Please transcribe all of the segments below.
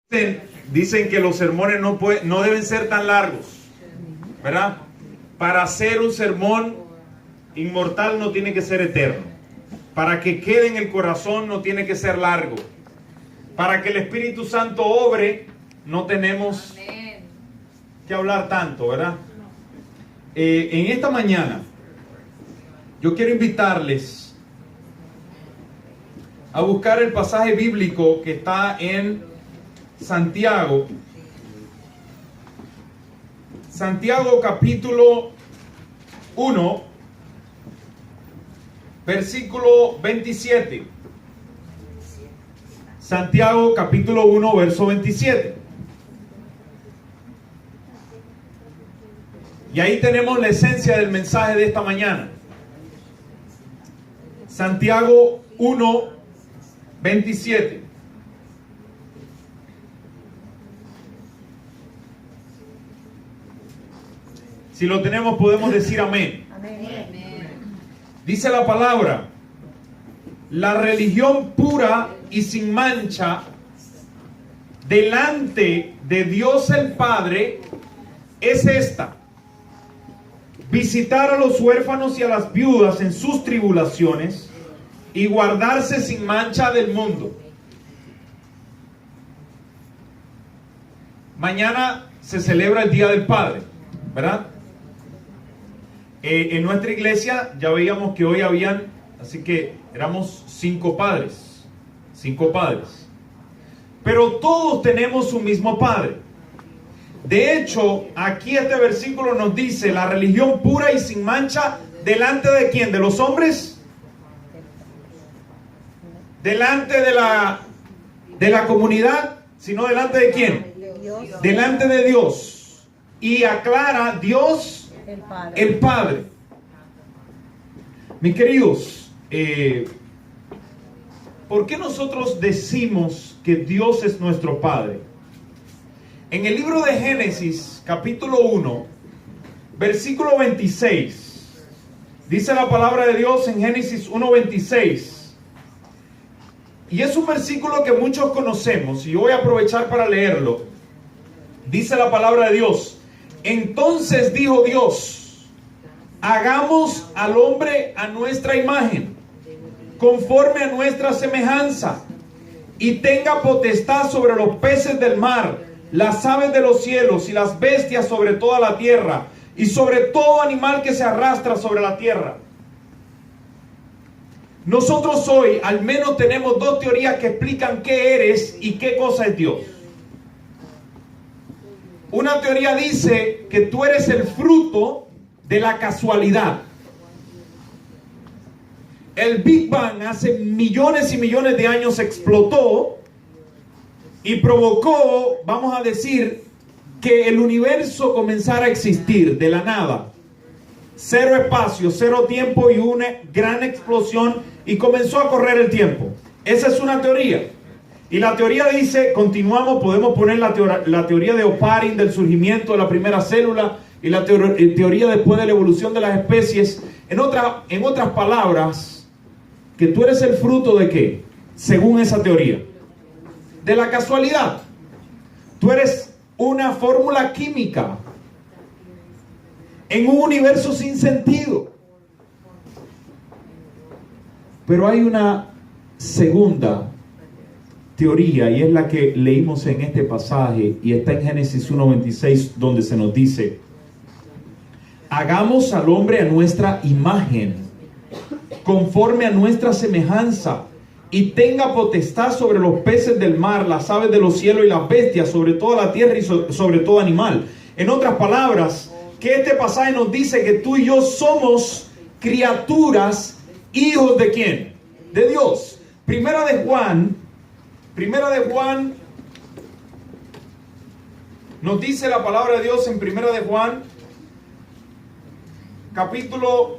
Dicen que los sermones no deben ser tan largos, ¿verdad? Para hacer un sermón inmortal no tiene que ser eterno. Para que quede en el corazón no tiene que ser largo. Para que el Espíritu Santo obre no tenemos que hablar tanto, ¿verdad? En esta mañana yo quiero invitarles a buscar el pasaje bíblico que está en Santiago capítulo 1, versículo 27. Santiago capítulo 1, verso 27. Y ahí tenemos la esencia del mensaje de esta mañana. Santiago 1, 27. Si lo tenemos, podemos decir amén. Amén. Dice la palabra: la religión pura y sin mancha delante de Dios el Padre es esta: visitar a los huérfanos y a las viudas en sus tribulaciones y guardarse sin mancha del mundo. Mañana se celebra el Día del Padre, ¿verdad? En nuestra iglesia ya veíamos que hoy habían, así que éramos 5 padres. 5 padres. Pero todos tenemos un mismo Padre. De hecho, aquí este versículo nos dice: la religión pura y sin mancha, ¿delante de quién? ¿De los hombres? ¿Delante de la comunidad? ¿Sino delante de quién? Dios. Delante de Dios. Y aclara: Dios el Padre. Mis queridos, ¿por qué nosotros decimos que Dios es nuestro Padre? En el libro de Génesis, capítulo 1, versículo 26, dice la palabra de Dios en Génesis 1:26. Y es un versículo que muchos conocemos, y yo voy a aprovechar para leerlo. Dice la palabra de Dios: entonces dijo Dios, hagamos al hombre a nuestra imagen, conforme a nuestra semejanza, y tenga potestad sobre los peces del mar, las aves de los cielos y las bestias sobre toda la tierra, y sobre todo animal que se arrastra sobre la tierra. Nosotros hoy al menos tenemos 2 teorías que explican qué eres y qué cosa es Dios. Una teoría dice que tú eres el fruto de la casualidad. El Big Bang hace millones y millones de años explotó y provocó, vamos a decir, que el universo comenzara a existir de la nada. 0 espacio, 0 tiempo y una gran explosión, y comenzó a correr el tiempo. Esa es una teoría. Y la teoría dice, continuamos, podemos poner la teoría de Oparin del surgimiento de la primera célula, y la teoría después de la evolución de las especies. En otras palabras, que tú eres el fruto de ¿qué? Según esa teoría, de la casualidad. Tú eres una fórmula química en un universo sin sentido. Pero hay una segunda teoría, y es la que leímos en este pasaje, y está en Génesis 1:26, donde se nos dice: hagamos al hombre a nuestra imagen, conforme a nuestra semejanza, y tenga potestad sobre los peces del mar, las aves de los cielos y las bestias, sobre toda la tierra y sobre todo animal. En otras palabras, que este pasaje nos dice que tú y yo somos criaturas, hijos ¿de quién? De Dios. Primera de Juan nos dice la palabra de Dios en Primera de Juan capítulo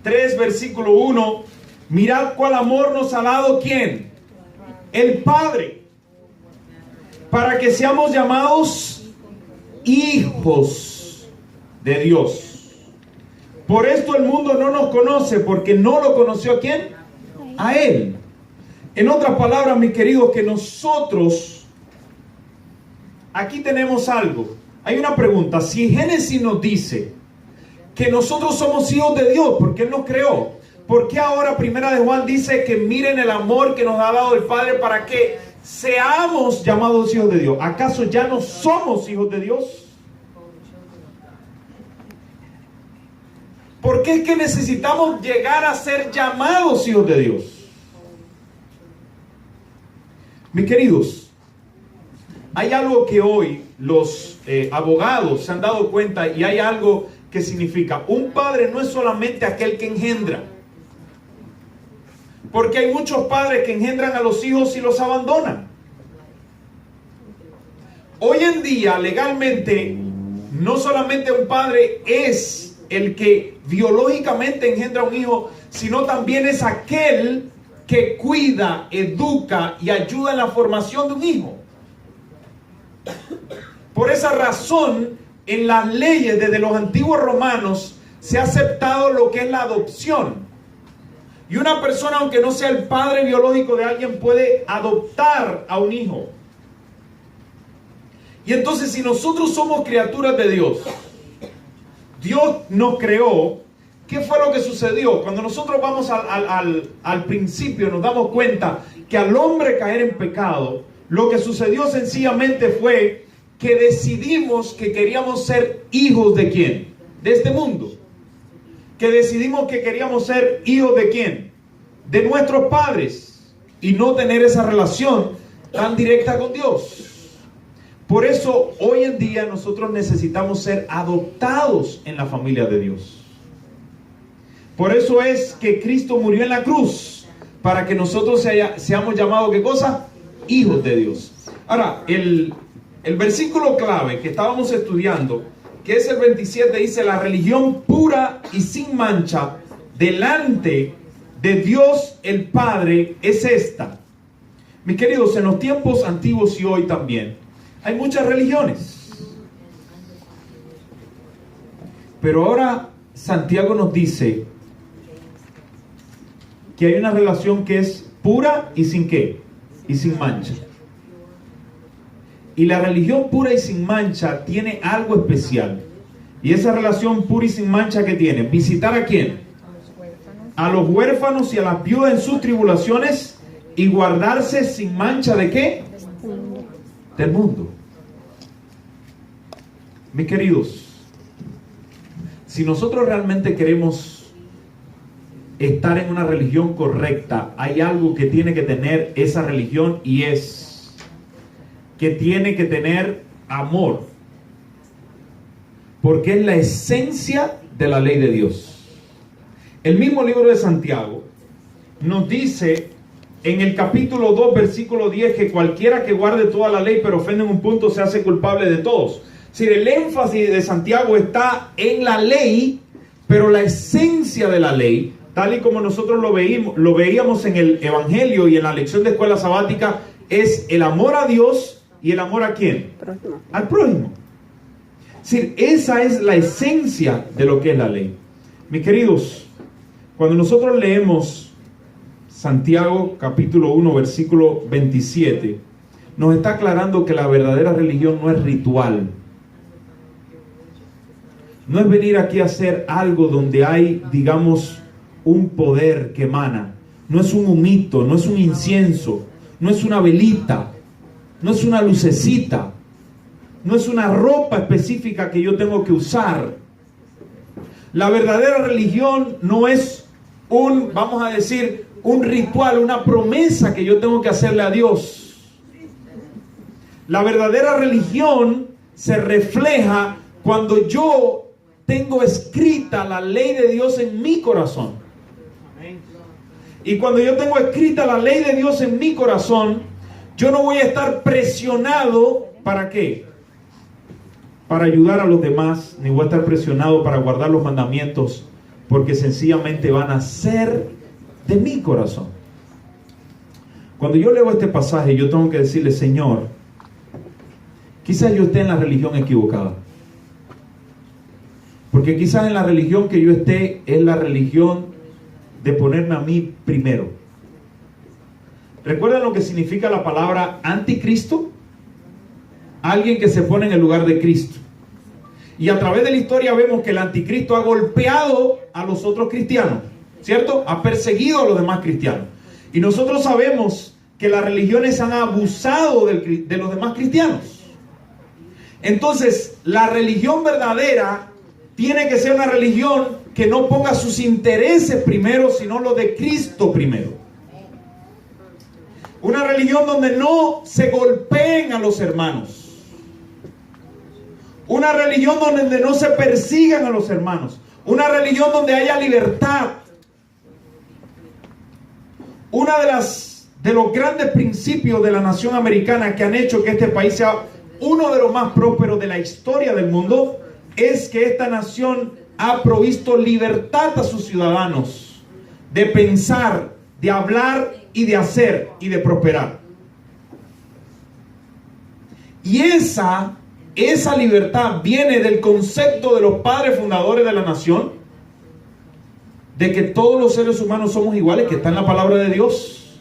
3 versículo 1: mirad cuál amor nos ha dado ¿quién? El Padre, para que seamos llamados hijos de Dios. Por esto el mundo no nos conoce, porque no lo conoció ¿quién? A Él. En otras palabras, mis queridos, que nosotros, aquí tenemos algo. Hay una pregunta. Si Génesis nos dice que nosotros somos hijos de Dios, porque Él nos creó, ¿por qué ahora Primera de Juan dice que miren el amor que nos ha dado el Padre para que seamos llamados hijos de Dios? ¿Acaso ya no somos hijos de Dios? ¿Por qué es que necesitamos llegar a ser llamados hijos de Dios? Mis queridos, hay algo que hoy los abogados se han dado cuenta, y hay algo que significa: un padre no es solamente aquel que engendra, porque hay muchos padres que engendran a los hijos y los abandonan. Hoy en día, legalmente, no solamente un padre es el que biológicamente engendra a un hijo, sino también es aquel que cuida, educa y ayuda en la formación de un hijo. Por esa razón, en las leyes desde los antiguos romanos se ha aceptado lo que es la adopción. Y una persona, aunque no sea el padre biológico de alguien, puede adoptar a un hijo. Y entonces, si nosotros somos criaturas de Dios, Dios nos creó. ¿Qué fue lo que sucedió? Cuando nosotros vamos al principio, nos damos cuenta que al hombre caer en pecado, lo que sucedió sencillamente fue que decidimos que queríamos ser hijos ¿de quién? De este mundo. Que decidimos que queríamos ser hijos ¿de quién? De nuestros padres, y no tener esa relación tan directa con Dios. Por eso hoy en día nosotros necesitamos ser adoptados en la familia de Dios. Por eso es que Cristo murió en la cruz, para que nosotros seamos llamados, ¿qué cosa? Hijos de Dios. Ahora, el versículo clave que estábamos estudiando, que es el 27, dice: la religión pura y sin mancha delante de Dios el Padre es esta. Mis queridos, en los tiempos antiguos y hoy también, hay muchas religiones. Pero ahora Santiago nos dice que hay una relación que es pura y sin ¿qué? Y sin mancha. Y la religión pura y sin mancha tiene algo especial. Y esa relación pura y sin mancha que tiene, visitar ¿a quién? A los huérfanos y a las viudas en sus tribulaciones, y guardarse sin mancha ¿de qué? Del mundo. Mis queridos, si nosotros realmente queremos estar en una religión correcta, hay algo que tiene que tener esa religión, y es que tiene que tener amor, porque es la esencia de la ley de Dios. El mismo libro de Santiago nos dice en el capítulo 2, versículo 10, que cualquiera que guarde toda la ley pero ofende en un punto se hace culpable de todos. Es decir, el énfasis de Santiago está en la ley, pero la esencia de la ley, tal y como nosotros lo veíamos en el Evangelio y en la lección de escuela sabática, es el amor a Dios y el amor ¿a quién? Prójimo. Al prójimo. Es decir, esa es la esencia de lo que es la ley. Mis queridos, cuando nosotros leemos Santiago capítulo 1, versículo 27, nos está aclarando que la verdadera religión no es ritual. No es venir aquí a hacer algo donde hay, digamos, un poder que emana. No es un humito, no es un incienso, no es una velita, no es una lucecita, no es una ropa específica que yo tengo que usar. La verdadera religión no es vamos a decir, un ritual, una promesa que yo tengo que hacerle a Dios. La verdadera religión se refleja cuando yo tengo escrita la ley de Dios en mi corazón. Y cuando yo tengo escrita la ley de Dios en mi corazón, yo no voy a estar presionado, ¿para qué? Para ayudar a los demás, ni voy a estar presionado para guardar los mandamientos, porque sencillamente van a ser de mi corazón. Cuando yo leo este pasaje, yo tengo que decirle: Señor, quizás yo esté en la religión equivocada. Porque quizás en la religión que yo esté es la religión de ponerme a mí primero. ¿Recuerdan lo que significa la palabra anticristo? Alguien que se pone en el lugar de Cristo. Y a través de la historia vemos que el anticristo ha golpeado a los otros cristianos, ¿cierto? Ha perseguido a los demás cristianos. Y nosotros sabemos que las religiones han abusado de los demás cristianos. Entonces, la religión verdadera tiene que ser una religión que no ponga sus intereses primero, sino los de Cristo primero. Una religión donde no se golpeen a los hermanos. Una religión donde no se persigan a los hermanos. Una religión donde haya libertad. Una de los grandes principios de la nación americana que han hecho que este país sea uno de los más prósperos de la historia del mundo es que esta nación ha provisto libertad a sus ciudadanos de pensar, de hablar y de hacer y de prosperar. Y esa libertad viene del concepto de los padres fundadores de la nación, de que todos los seres humanos somos iguales, que está en la palabra de Dios,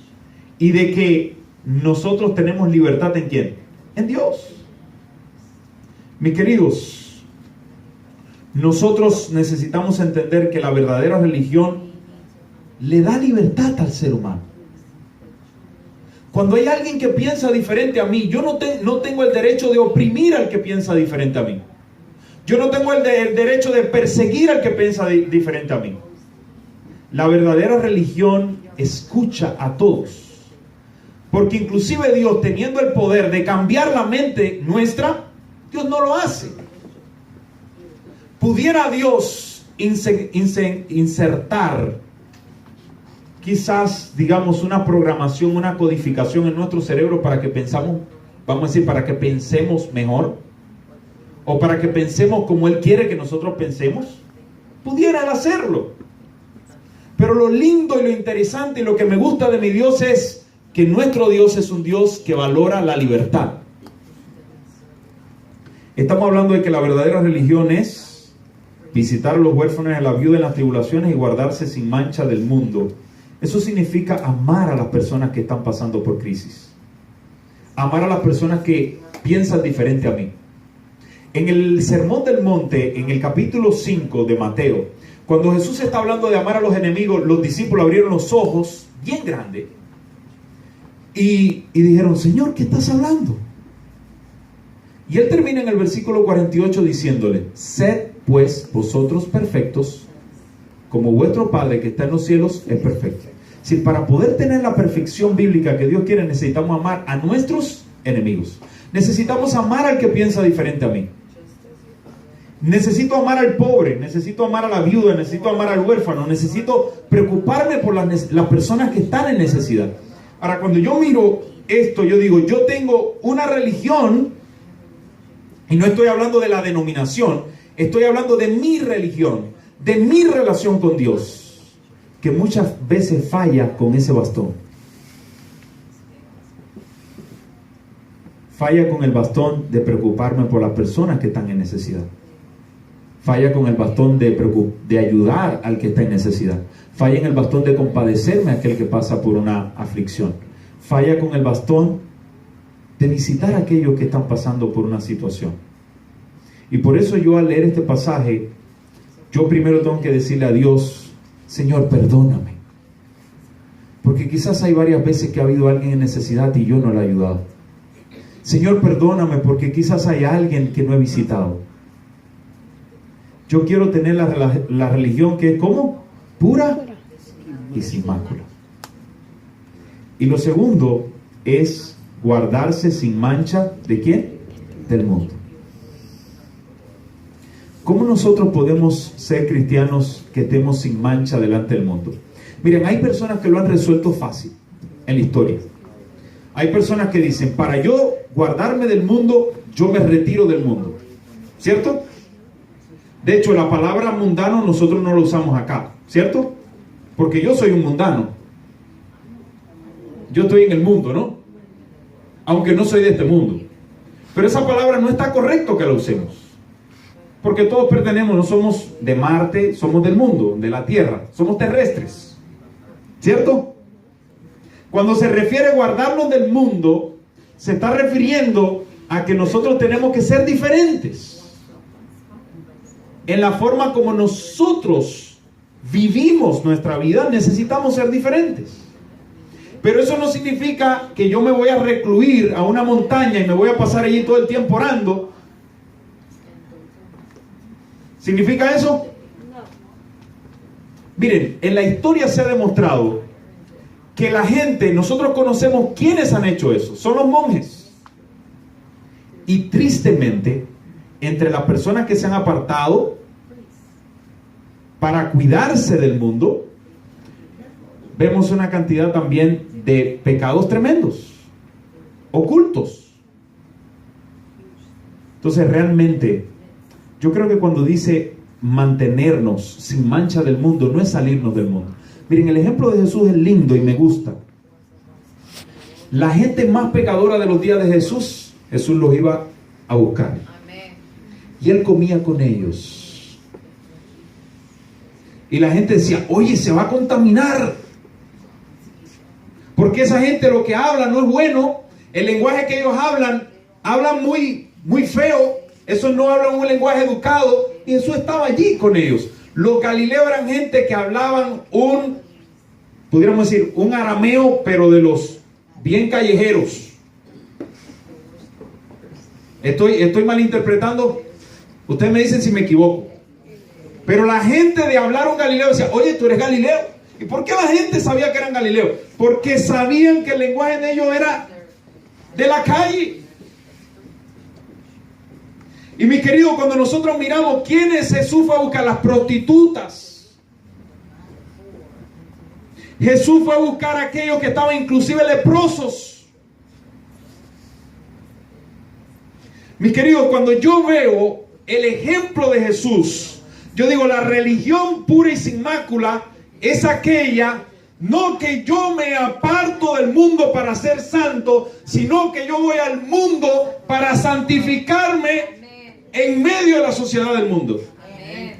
y de que nosotros tenemos libertad ¿en quién? En Dios. Mis queridos, nosotros necesitamos entender que la verdadera religión le da libertad al ser humano. Cuando hay alguien que piensa diferente a mí, yo no tengo el derecho de oprimir al que piensa diferente a mí. Yo no tengo el derecho de perseguir al que piensa diferente a mí. La verdadera religión escucha a todos. Porque inclusive Dios, teniendo el poder de cambiar la mente nuestra, Dios no lo hace. ¿Pudiera Dios insertar quizás, digamos, una programación, una codificación en nuestro cerebro para que pensamos, vamos a decir, para que pensemos mejor? ¿O para que pensemos como Él quiere que nosotros pensemos? Pudiera hacerlo. Pero lo lindo y lo interesante y lo que me gusta de mi Dios es que nuestro Dios es un Dios que valora la libertad. Estamos hablando de que la verdadera religión es visitar a los huérfanos y a las viudas en las tribulaciones y guardarse sin mancha del mundo. Eso significa amar a las personas que están pasando por crisis. Amar a las personas que piensan diferente a mí. En el Sermón del Monte, en el capítulo 5 de Mateo, cuando Jesús está hablando de amar a los enemigos, los discípulos abrieron los ojos bien grandes y dijeron: Señor, ¿qué estás hablando? Y él termina en el versículo 48 diciéndole: sed pues vosotros perfectos, como vuestro Padre que está en los cielos es perfecto. Si para poder tener la perfección bíblica que Dios quiere, necesitamos amar a nuestros enemigos. Necesitamos amar al que piensa diferente a mí. Necesito amar al pobre, necesito amar a la viuda, necesito amar al huérfano, necesito preocuparme por las personas que están en necesidad. Ahora, cuando yo miro esto, yo digo, yo tengo una religión, y no estoy hablando de la denominación, estoy hablando de mi religión, de mi relación con Dios, que muchas veces falla con ese bastón. Falla con el bastón de preocuparme por las personas que están en necesidad. Falla con el bastón de ayudar al que está en necesidad. Falla en el bastón de compadecerme a aquel que pasa por una aflicción. Falla con el bastón de visitar a aquellos que están pasando por una situación. Y por eso yo, al leer este pasaje, yo primero tengo que decirle a Dios: Señor, perdóname. Porque quizás hay varias veces que ha habido alguien en necesidad y yo no le he ayudado. Señor, perdóname porque quizás hay alguien que no he visitado. Yo quiero tener la religión que es ¿cómo? Pura y sin mácula. Y lo segundo es guardarse sin mancha ¿de quién? Del mundo. ¿Cómo nosotros podemos ser cristianos que estemos sin mancha delante del mundo? Miren, hay personas que lo han resuelto fácil en la historia. Hay personas que dicen: para yo guardarme del mundo, yo me retiro del mundo. ¿Cierto? De hecho, la palabra mundano nosotros no la usamos acá. ¿Cierto? Porque yo soy un mundano. Yo estoy en el mundo, ¿no? Aunque no soy de este mundo. Pero esa palabra no está correcto que la usemos. Porque todos pertenecemos, no somos de Marte, somos del mundo, de la Tierra, somos terrestres. ¿Cierto? Cuando se refiere a guardarnos del mundo, se está refiriendo a que nosotros tenemos que ser diferentes en la forma como nosotros vivimos nuestra vida. Necesitamos ser diferentes. Pero eso no significa que yo me voy a recluir a una montaña y me voy a pasar allí todo el tiempo orando. ¿Significa eso? Miren, en la historia se ha demostrado que la gente, nosotros conocemos quiénes han hecho eso, son los monjes. Y tristemente, entre las personas que se han apartado para cuidarse del mundo, vemos una cantidad también de pecados tremendos, ocultos. Entonces realmente, yo creo que cuando dice mantenernos sin mancha del mundo, no es salirnos del mundo. Miren, el ejemplo de Jesús es lindo y me gusta. La gente más pecadora de los días de Jesús, Jesús los iba a buscar. Amén. Y Él comía con ellos. Y la gente decía, oye, se va a contaminar. Porque esa gente lo que habla no es bueno. El lenguaje que ellos hablan muy, muy feo. Esos no hablan un lenguaje educado. Y Jesús estaba allí con ellos. Los galileos eran gente que hablaban pudiéramos decir, un arameo, pero de los bien callejeros. Estoy malinterpretando. Ustedes me dicen si me equivoco. Pero la gente de hablar un galileo decía, oye, tú eres galileo. ¿Y por qué la gente sabía que eran galileos? Porque sabían que el lenguaje de ellos era de la calle. Y mi querido, cuando nosotros miramos quiénes Jesús fue a buscar, las prostitutas. Jesús fue a buscar a aquellos que estaban inclusive leprosos. Mis queridos, cuando yo veo el ejemplo de Jesús, yo digo, la religión pura y sin mácula es aquella, no que yo me aparto del mundo para ser santo, sino que yo voy al mundo para santificarme en medio de la sociedad del mundo. Amén.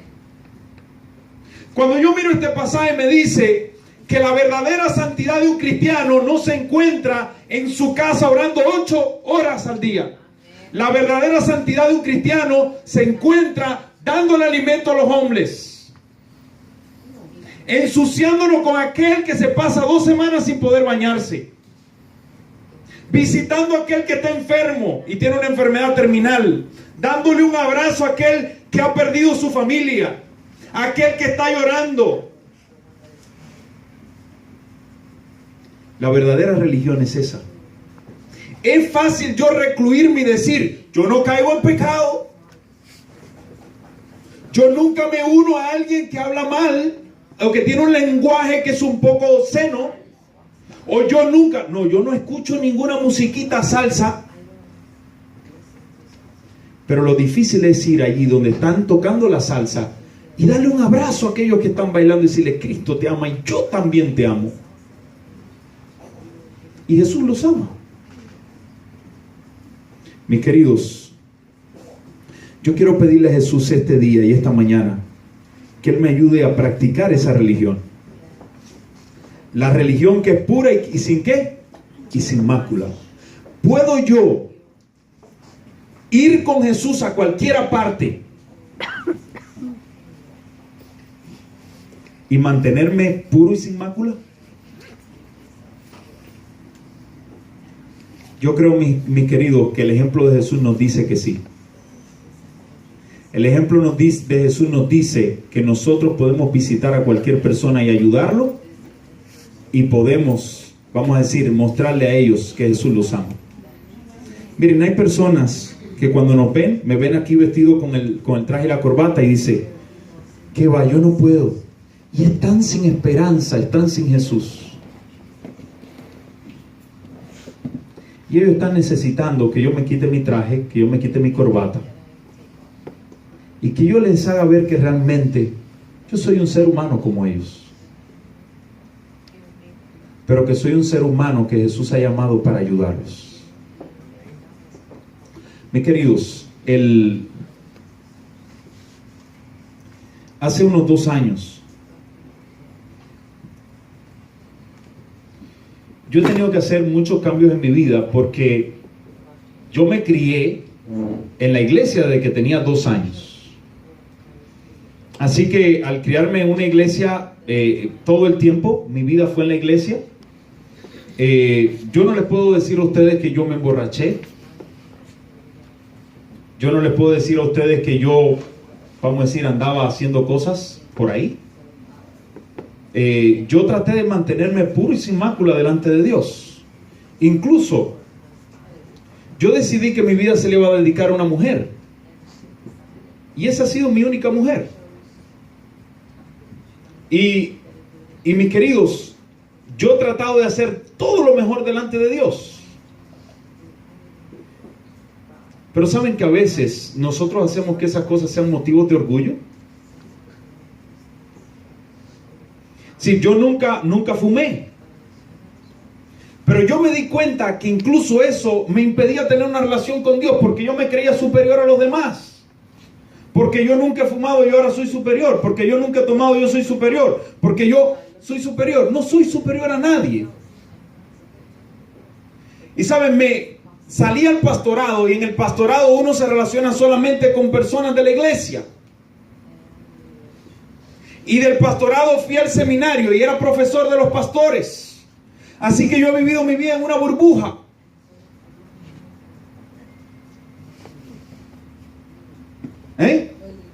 Cuando yo miro este pasaje me dice que la verdadera santidad de un cristiano no se encuentra en su casa orando 8 horas al día. Amén. La verdadera santidad de un cristiano se encuentra dándole alimento a los hombres, ensuciándonos con aquel que se pasa 2 semanas sin poder bañarse, visitando a aquel que está enfermo y tiene una enfermedad terminal, dándole un abrazo a aquel que ha perdido su familia, a aquel que está llorando. La verdadera religión es esa. Es fácil yo recluirme y decir, yo no caigo en pecado, yo nunca me uno a alguien que habla mal o que tiene un lenguaje que es un poco obsceno, o yo no escucho ninguna musiquita salsa. Pero lo difícil es ir allí donde están tocando la salsa y darle un abrazo a aquellos que están bailando y decirle, Cristo te ama y yo también te amo. Y Jesús los ama. Mis queridos, yo quiero pedirle a Jesús este día y esta mañana que Él me ayude a practicar esa religión. La religión que es pura y sin ¿qué? Y sin mácula. ¿Puedo yo ir con Jesús a cualquier parte y mantenerme puro y sin mácula? Yo creo, mi querido, que el ejemplo de Jesús nos dice que sí. El ejemplo de Jesús nos dice que nosotros podemos visitar a cualquier persona y ayudarlo, y podemos, vamos a decir, mostrarle a ellos que Jesús los ama. Miren, hay personas que cuando nos ven, me ven aquí vestido con el traje y la corbata y dice, ¿qué va? Yo no puedo. Y están sin esperanza, están sin Jesús. Y ellos están necesitando que yo me quite mi traje, que yo me quite mi corbata, y que yo les haga ver que realmente yo soy un ser humano como ellos, pero que soy un ser humano que Jesús ha llamado para ayudarlos. Mis queridos, hace unos 2 años, yo yo he tenido que hacer muchos cambios en mi vida porque yo me crié en la iglesia desde que tenía 2 años. Así que al criarme en una iglesia, todo el tiempo, mi vida fue en la iglesia. Yo no les puedo decir a ustedes que yo me emborraché. Yo no les puedo decir a ustedes que yo, vamos a decir, andaba haciendo cosas por ahí. Yo traté de mantenerme puro y sin mácula delante de Dios. Incluso, yo decidí que mi vida se le iba a dedicar a una mujer. Y esa ha sido mi única mujer. Y mis queridos, yo he tratado de hacer todo lo mejor delante de Dios. Pero ¿saben que a veces nosotros hacemos que esas cosas sean motivos de orgullo? Sí, yo nunca fumé. Pero yo me di cuenta que incluso eso me impedía tener una relación con Dios, porque yo me creía superior a los demás. Porque yo nunca he fumado y ahora soy superior. Porque yo nunca he tomado y yo soy superior. Porque yo soy superior. No soy superior a nadie. Y saben, me salí al pastorado, y en el pastorado uno se relaciona solamente con personas de la iglesia. Y del pastorado fui al seminario y era profesor de los pastores. Así que yo he vivido mi vida en una burbuja.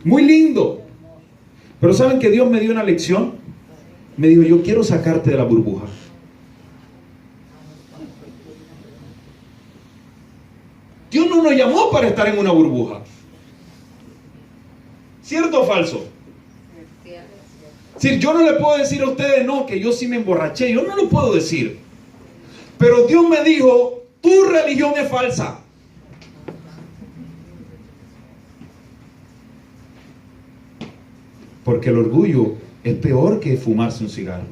Muy lindo. Pero ¿saben que Dios me dio una lección? Me dijo, yo quiero sacarte de la burbuja. Dios no nos llamó para estar en una burbuja. ¿Cierto o falso? Si yo no le puedo decir a ustedes, no, que yo sí me emborraché, yo no lo puedo decir. Pero Dios me dijo, tu religión es falsa. Porque el orgullo es peor que fumarse un cigarro.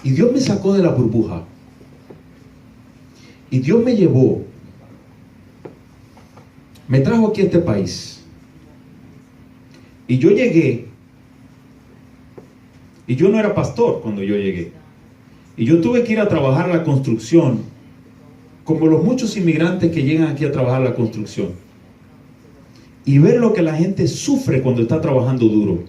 Y Dios me sacó de la burbuja. Y Dios me llevó, me trajo aquí a este país. Y yo llegué, y yo no era pastor cuando yo llegué. Y yo tuve que ir a trabajar a la construcción, como los muchos inmigrantes que llegan aquí a trabajar a la construcción. Y ver lo que la gente sufre cuando está trabajando duro.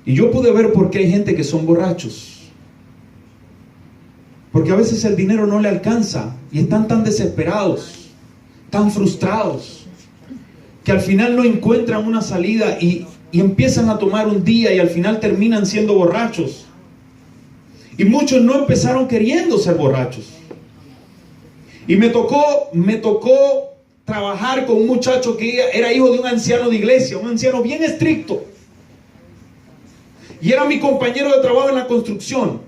Y yo pude ver por qué hay gente que son borrachos. Porque a veces el dinero no le alcanza y están tan desesperados, tan frustrados, que al final no encuentran una salida y empiezan a tomar un día y al final terminan siendo borrachos. Y muchos no empezaron queriendo ser borrachos. Y me tocó trabajar con un muchacho que era hijo de un anciano de iglesia, un anciano bien estricto. Y era mi compañero de trabajo en la construcción.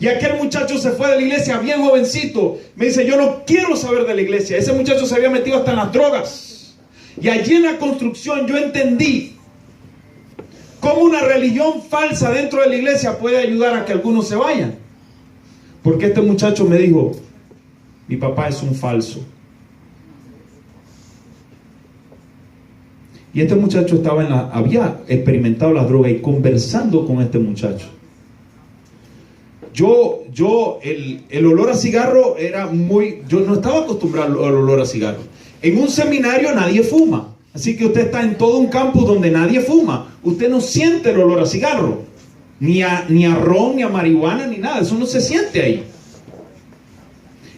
Y aquel muchacho se fue de la iglesia bien jovencito. Me dice, yo no quiero saber de la iglesia. Ese muchacho se había metido hasta en las drogas. Y allí en la construcción yo entendí cómo una religión falsa dentro de la iglesia puede ayudar a que algunos se vayan. Porque este muchacho me dijo, mi papá es un falso. Y este muchacho había experimentado la droga y conversando con este muchacho. El olor a cigarro era yo no estaba acostumbrado al olor a cigarro. En un seminario nadie fuma. Así que usted está en todo un campus donde nadie fuma. Usted no siente el olor a cigarro. Ni a ron, ni a marihuana, ni nada. Eso no se siente ahí.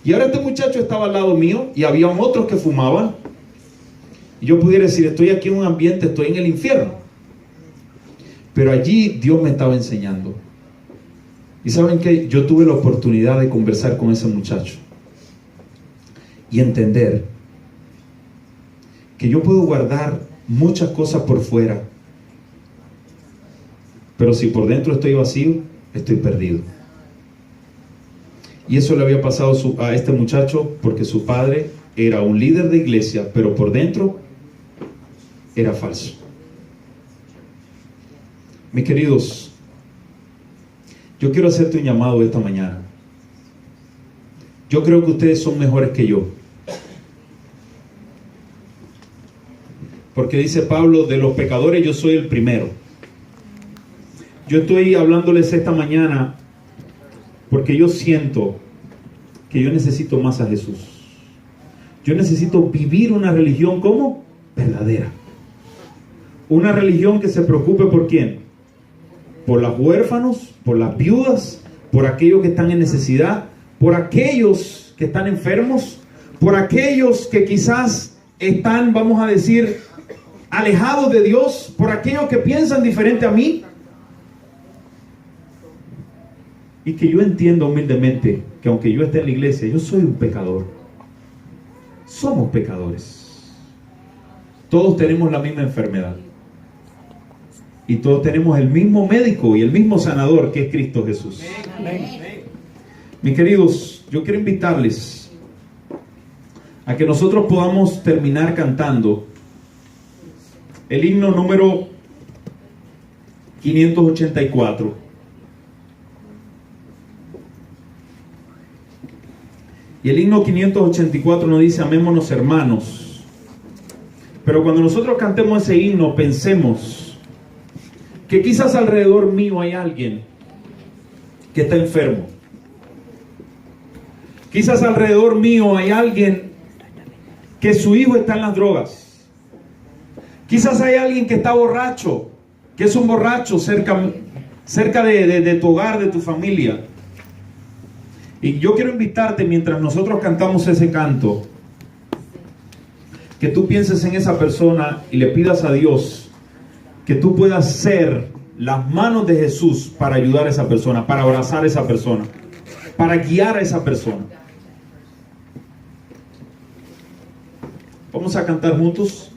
Y ahora este muchacho estaba al lado mío y había otros que fumaban. Y yo pudiera decir, estoy aquí en un ambiente, estoy en el infierno. Pero allí Dios me estaba enseñando. Y ¿saben qué? Yo tuve la oportunidad de conversar con ese muchacho y entender que yo puedo guardar muchas cosas por fuera, pero si por dentro estoy vacío, estoy perdido. Y eso le había pasado a este muchacho porque su padre era un líder de iglesia, pero por dentro era falso. Mis queridos, yo quiero hacerte un llamado esta mañana. Yo creo que ustedes son mejores que yo. Porque dice Pablo, de los pecadores yo soy el primero. Yo estoy hablándoles esta mañana porque yo siento que yo necesito más a Jesús. Yo necesito vivir una religión como verdadera. Una religión que se preocupe por quién. Por los huérfanos, por las viudas, por aquellos que están en necesidad, por aquellos que están enfermos, por aquellos que quizás están, vamos a decir, alejados de Dios, por aquellos que piensan diferente a mí. Y que yo entiendo humildemente que aunque yo esté en la iglesia, yo soy un pecador. Somos pecadores. Todos tenemos la misma enfermedad. Y todos tenemos el mismo médico y el mismo sanador, que es Cristo Jesús. Amén. Mis queridos, yo quiero invitarles a que nosotros podamos terminar cantando el himno número 584. Y el himno 584 nos dice: amémonos, hermanos. Pero cuando nosotros cantemos ese himno, pensemos que quizás alrededor mío hay alguien que está enfermo. Quizás alrededor mío hay alguien que su hijo está en las drogas. Quizás hay alguien que está borracho, que es un borracho cerca de tu hogar, de tu familia. Y yo quiero invitarte, mientras nosotros cantamos ese canto, que tú pienses en esa persona y le pidas a Dios que tú puedas ser las manos de Jesús para ayudar a esa persona, para abrazar a esa persona, para guiar a esa persona. Vamos a cantar juntos.